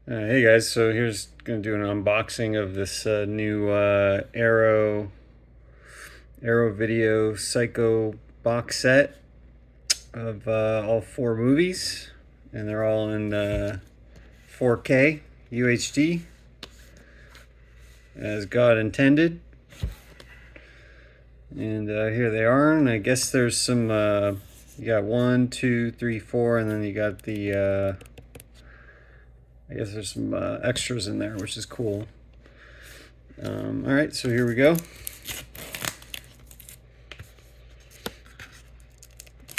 Hey guys, so here's gonna do an unboxing of this new Arrow Video Psycho box set of all four movies, and they're all in 4K UHD as God intended. And here they are, and I guess there's some. You got one, two, three, four, and then you got the. I guess there's some extras in there, which is cool. All right, so here we go.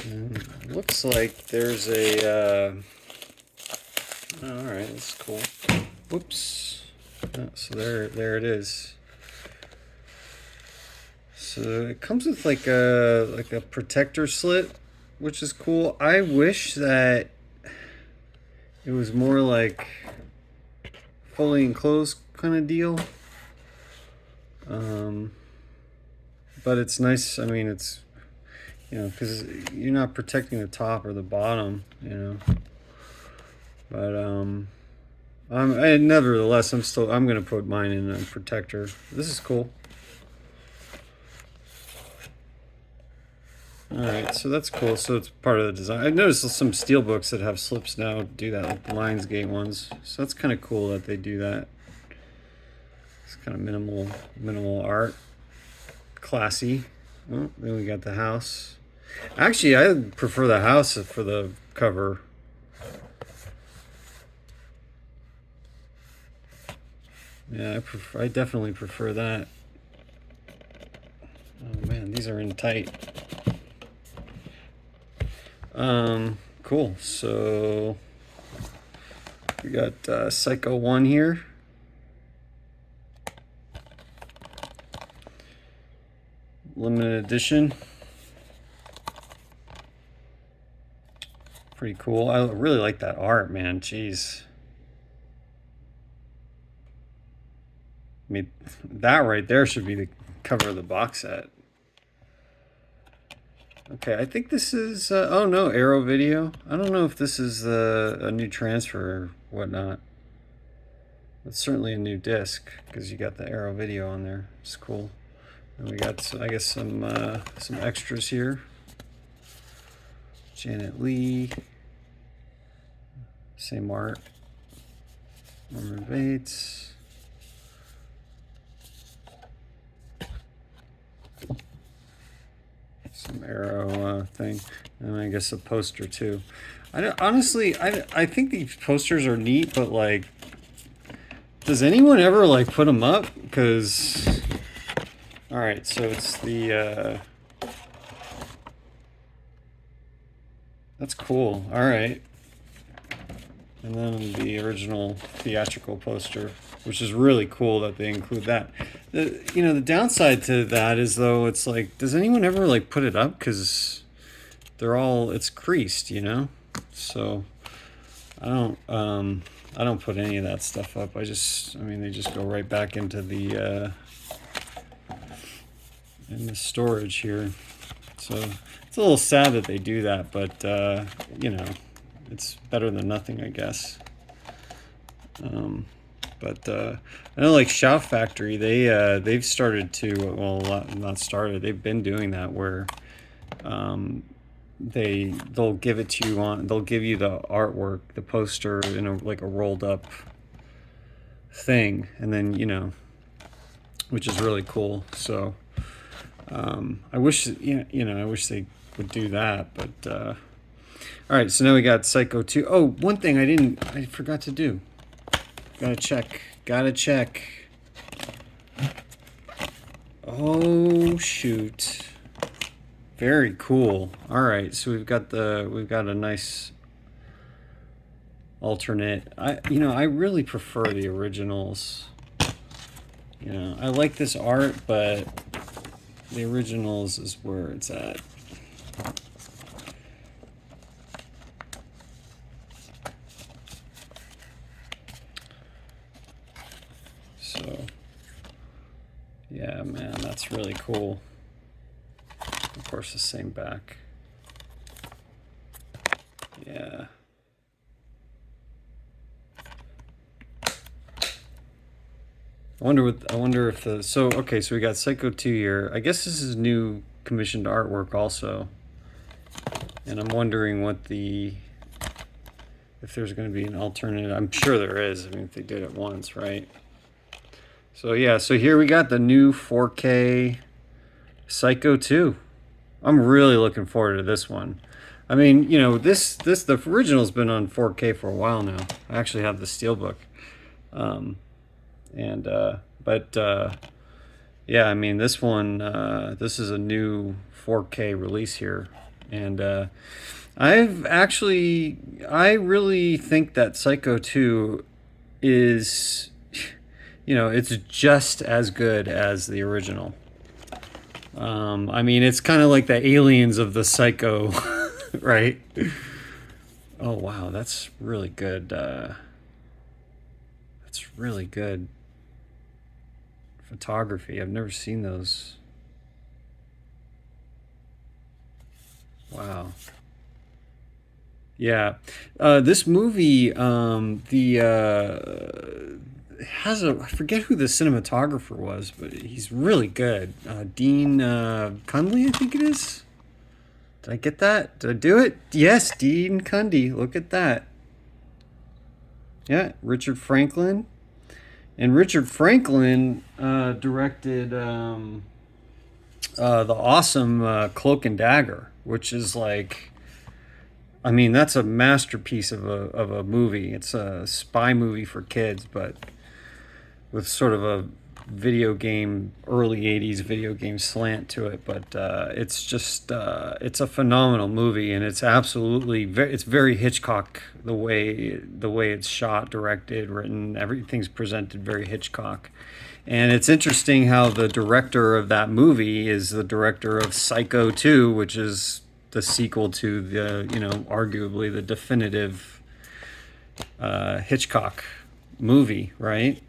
And looks like there's a. All right, that's cool. Whoops. So there it is. So it comes with like a protector slit, which is cool. I wish that it was more like fully enclosed kind of deal. But it's nice. I mean, it's because you're not protecting the top or the bottom, But nevertheless, I'm gonna put mine in a protector. This is cool. All right, so that's cool. So it's part of the design. I've noticed some steel books that have slips now do that, like the Lionsgate ones. So that's kind of cool that they do that. It's kind of minimal art, classy. Oh, then we got the house. Actually, I prefer the house for the cover. Yeah, I definitely prefer that. Oh man, these are in tight. Cool. So we got Psycho 1 here. Limited edition. Pretty cool. I really like that art, man. Jeez. I mean, that right there should be the cover of the box set. Okay, I think this is, oh no, Arrow Video. I don't know if this is a new transfer or whatnot. It's certainly a new disc because you got the Arrow Video on there. It's cool. And we got, I guess, some extras here. Janet Leigh. Same art. Norman Bates. Some Arrow thing, and I guess a poster too. Honestly, I think these posters are neat, but like, does anyone ever like put them up? Because, all right, so it's the. That's cool. All right. And then the original theatrical poster, which is really cool that they include that. The downside to that is though, it's like, does anyone ever like put it up? Because it's creased, So I don't put any of that stuff up. I mean, they just go right back into the in the storage here. So it's a little sad that they do that, but it's better than nothing, I guess. But I know, like Shout Factory, they've started to, well, not started. They've been doing that where they'll give it to you they'll give you the artwork, the poster in a rolled up thing, and then which is really cool. So I wish I wish they would do that, but. All right, so now we got Psycho 2. Oh, one thing I forgot to do. Gotta check. Oh, shoot. Very cool. All right, so we've got a nice alternate. I really prefer the originals. I like this art, but the originals is where it's at. So, yeah, man, that's really cool. Of course, the same back. Yeah. I wonder if the so okay, so we got Psycho 2 here. I guess this is new commissioned artwork also. And I'm wondering what the if there's going to be an alternative. I'm sure there is. I mean, if they did it once, right? So yeah, so here we got the new 4K Psycho 2. I'm really looking forward to this one. I mean, you know, the original's been on 4K for a while now. I actually have the steelbook. Um, and but yeah, I mean, this one this is a new 4K release here. And I really think that Psycho 2 is, you know, it's just as good as the original. I mean, it's kind of like the aliens of the Psycho, right? Oh, wow, that's really good. That's really good photography. I've never seen those. Wow. Yeah, this movie, the has a I forget who the cinematographer was, but he's really good. Dean Cundley, I think it is. Did I get that? Did I do it? Yes, Dean Cundey. Look at that. Yeah, Richard Franklin, and Richard Franklin directed the awesome Cloak and Dagger, which is like I mean, that's a masterpiece of a movie. It's a spy movie for kids, but with sort of a video game, early 80s video game slant to it. But it's just, it's a phenomenal movie, and it's absolutely, it's very Hitchcock, the way it's shot, directed, written, everything's presented very Hitchcock. And it's interesting how the director of that movie is the director of Psycho 2, which is the sequel to the, you know, arguably the definitive Hitchcock movie, right?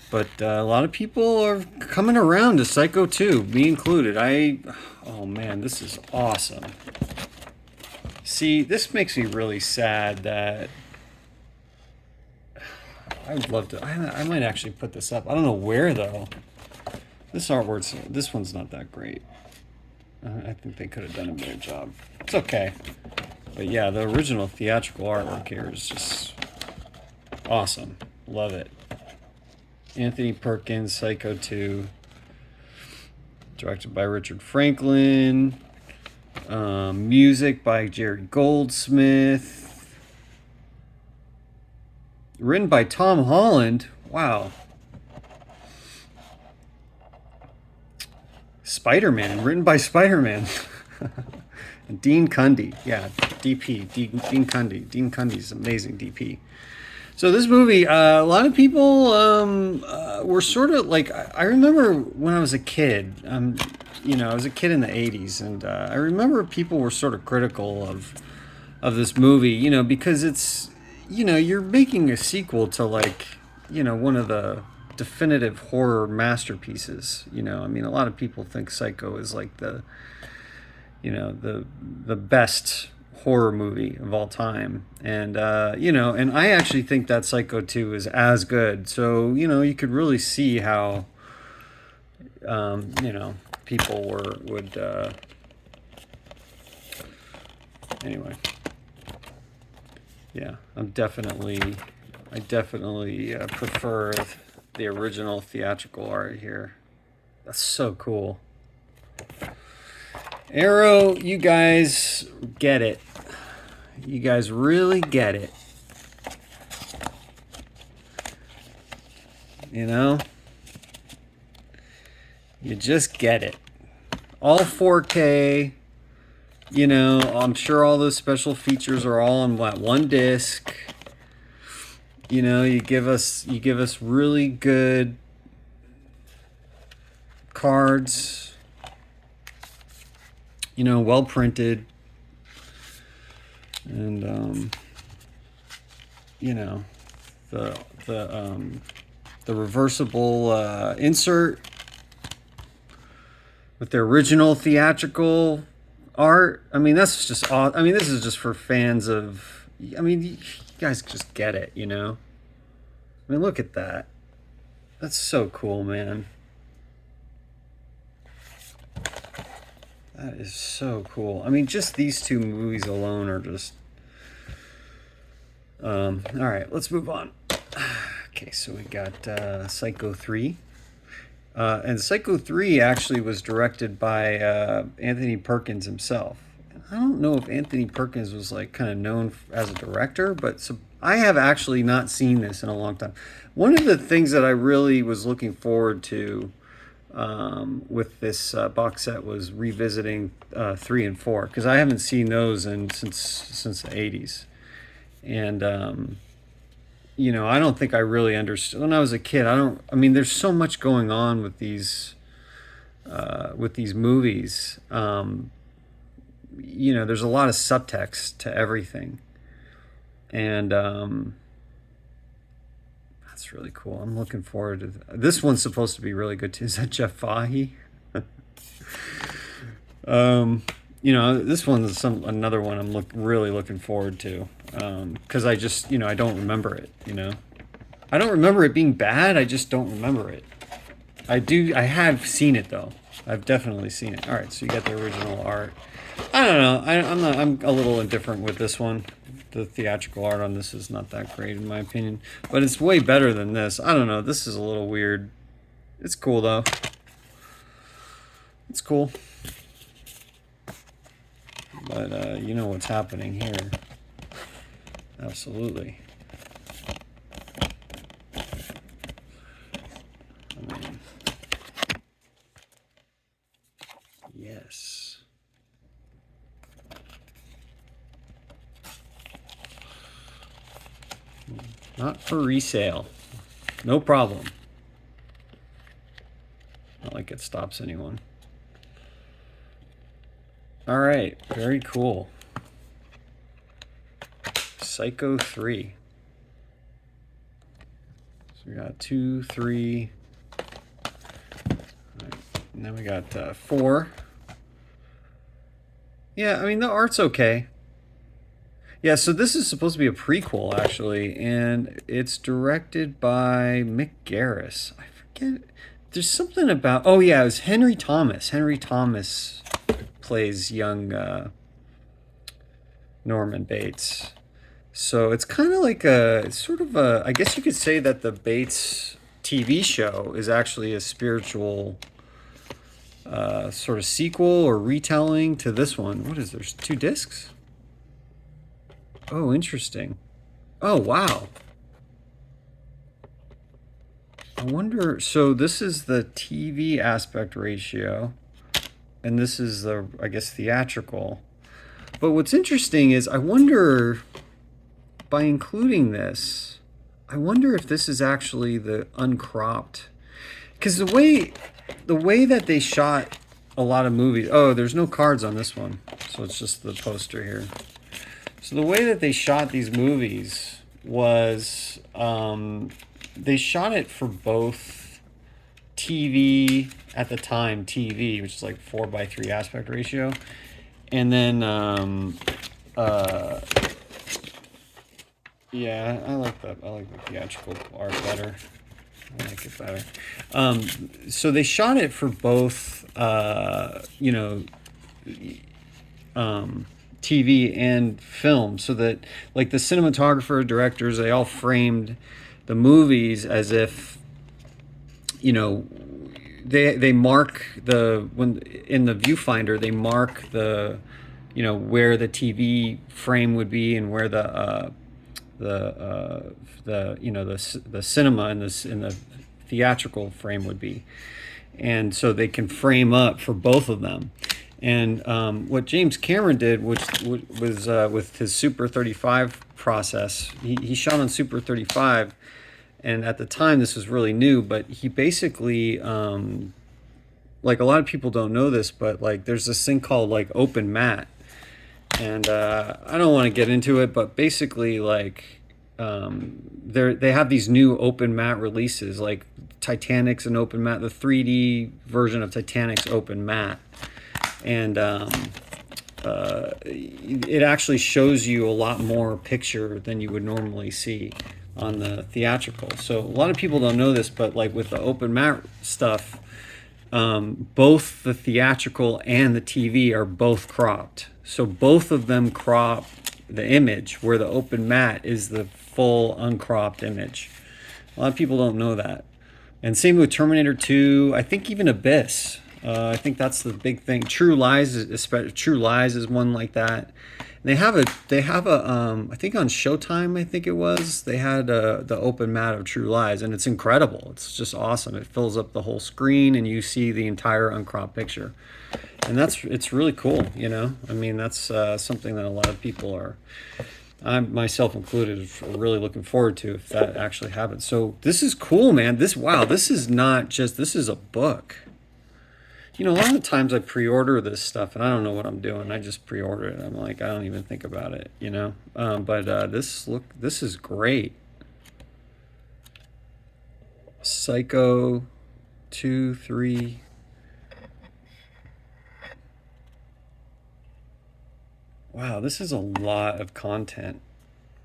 But a lot of people are coming around to Psycho 2, me included. Oh man, this is awesome. See, this makes me really sad that I would love to. I might actually put this up. I don't know where though. This one's not that great. I think they could have done a better job. It's okay. But yeah, the original theatrical artwork here is just awesome. Love it. Anthony Perkins, Psycho 2. Directed by Richard Franklin. Music by Jerry Goldsmith. Written by Tom Holland. Wow. Spider-Man, written by Spider-Man. Dean Cundey, yeah, DP, Dean Cundey. Dean Cundey's amazing DP. So this movie, a lot of people were sort of like, I remember when I was a kid, you know, I was a kid in the 80s, and I remember people were sort of critical of this movie, you know, because it's, you know, you're making a sequel to, like, you know, one of the definitive horror masterpieces. You know, I mean, a lot of people think Psycho is like the, you know, the best horror movie of all time, and you know, and I actually think that Psycho 2 is as good. So, you know, you could really see how you know, people would anyway. Yeah, I definitely prefer the original theatrical art here. That's so cool. Arrow, you guys get it. You guys really get it. You know? You just get it. All 4K. You know, I'm sure all those special features are all on one disc. You know, you give us really good cards. You know, well printed, and you know, the reversible insert with the original theatrical art. I mean, that's just I mean, this is just for fans of. I mean, you guys just get it, you know. I mean, look at that. That's so cool, man. That is so cool. I mean, just these two movies alone are just. All right, let's move on. Okay, so we got Psycho 3. And Psycho 3 actually was directed by Anthony Perkins himself. I don't know if Anthony Perkins was like kind of known as a director, but I have actually not seen this in a long time. One of the things that I really was looking forward to with this box set was revisiting 3 and 4, because I haven't seen those since the 80s. And I don't think I really understood when I was a kid. I mean, there's so much going on with these movies. There's a lot of subtext to everything, and that's really cool. I'm looking forward to this one's supposed to be really good too. Is that Jeff Fahey? This one's another one I'm really looking forward to, because I just I don't remember it. I don't remember it being bad. I just don't remember it. I have seen it though. I've definitely seen it. All right, so you got the original art. I don't know. I'm a little indifferent with this one. The theatrical art on this is not that great in my opinion, but it's way better than this. I don't know. This is a little weird. It's cool though. It's cool. But you know what's happening here. Absolutely. I mean, yes. Not for resale. No problem. Not like it stops anyone. All right, very cool. Psycho 3. So we got 2, 3. Right. And then we got 4. Yeah, I mean, the art's okay. Yeah, so this is supposed to be a prequel, actually, and it's directed by Mick Garris. I forget. There's something about... Oh, yeah, it was Henry Thomas. Henry Thomas plays young Norman Bates. So it's kind of like I guess you could say that the Bates TV show is actually a spiritual sort of sequel or retelling to this one. What is there's 2 discs? Oh, interesting. Oh, wow. I wonder, so this is the TV aspect ratio, and this is the, I guess, theatrical. But what's interesting is I wonder, by including this, I wonder if this is actually the uncropped. Because the way that they shot a lot of movies, oh, there's no cards on this one, so it's just the poster here. So the way that they shot these movies was they shot it for both TV at the time, TV, which is like 4:3 aspect ratio, and then yeah, I like the theatrical art better. I like it better. So they shot it for both, TV and film, so that like the cinematographer, directors, they all framed the movies as if they mark when in the viewfinder they mark the where the TV frame would be and where the cinema in the theatrical frame would be, and so they can frame up for both of them. And what James Cameron did, which was with his Super 35 process, he shot on Super 35, and at the time this was really new, but he basically, like a lot of people don't know this, but like there's this thing called like open matte, and I don't want to get into it, but basically like they have these new open matte releases, like Titanic's an open matte, the 3D version of Titanic's open matte. And it actually shows you a lot more picture than you would normally see. on the theatrical. So a lot of people don't know this, but like with the open mat stuff, both the theatrical and the TV are both cropped. So both of them crop the image, where the open mat is the full uncropped image. A lot of people don't know that. And same with Terminator 2. I think even Abyss. I think that's the big thing. True Lies, especially True Lies, is one like that. They have a I think on Showtime, I think it was, they had the open mat of True Lies, and it's incredible. It's just awesome. It fills up the whole screen, and you see the entire uncropped picture, and it's really cool. You know, I mean, that's something that a lot of people are, I myself included, are really looking forward to if that actually happens. So this is cool, man. This is not just, this is a book. You know, a lot of times I pre-order this stuff and I don't know what I'm doing. I just pre-order it. I'm like, I don't even think about it, you know. But this is great. Psycho 2, 3. Wow, this is a lot of content.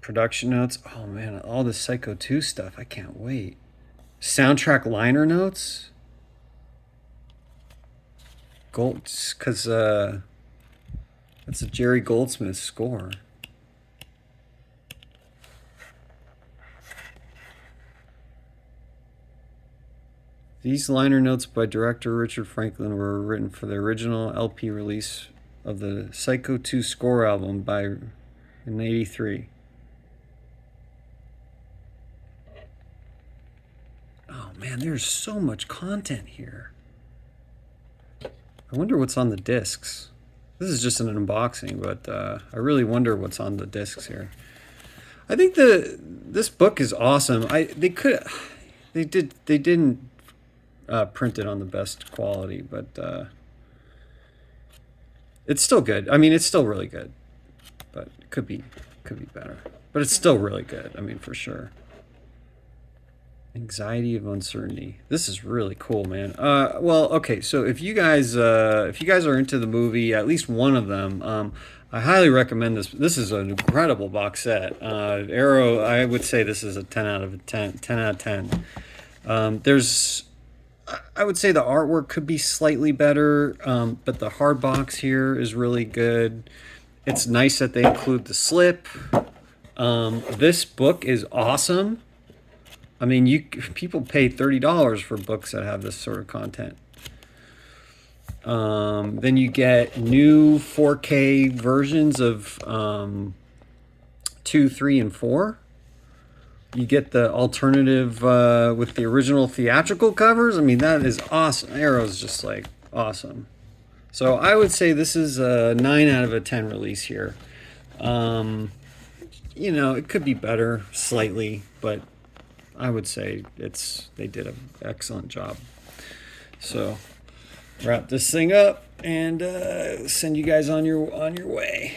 Production notes. Oh man, all this Psycho 2 stuff. I can't wait. Soundtrack liner notes. Because that's a Jerry Goldsmith score. These liner notes by director Richard Franklin were written for the original LP release of the Psycho 2 score album in '83. Oh man, there's so much content here. I wonder what's on the discs. This is just an unboxing, but I really wonder what's on the discs here. I think this book is awesome. They didn't print it on the best quality, but it's still good. I mean, it's still really good, but it could be better. But it's still really good. I mean, for sure. Anxiety of uncertainty. This is really cool, man. Well, okay. So if you guys are into the movie, at least one of them, I highly recommend this. This is an incredible box set. Arrow, I would say this is a 10 out of 10. 10 out of 10. I would say the artwork could be slightly better, but the hard box here is really good. It's nice that they include the slip. This book is awesome. I mean, people pay $30 for books that have this sort of content. Then you get new 4K versions of 2, 3, and 4. You get the alternative with the original theatrical covers. I mean, that is awesome. Arrow's just like awesome. So I would say this is a 9 out of a 10 release here. You know, it could be better slightly, but I would say they did an excellent job. So wrap this thing up and send you guys on your way.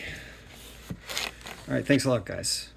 All right, thanks a lot, guys.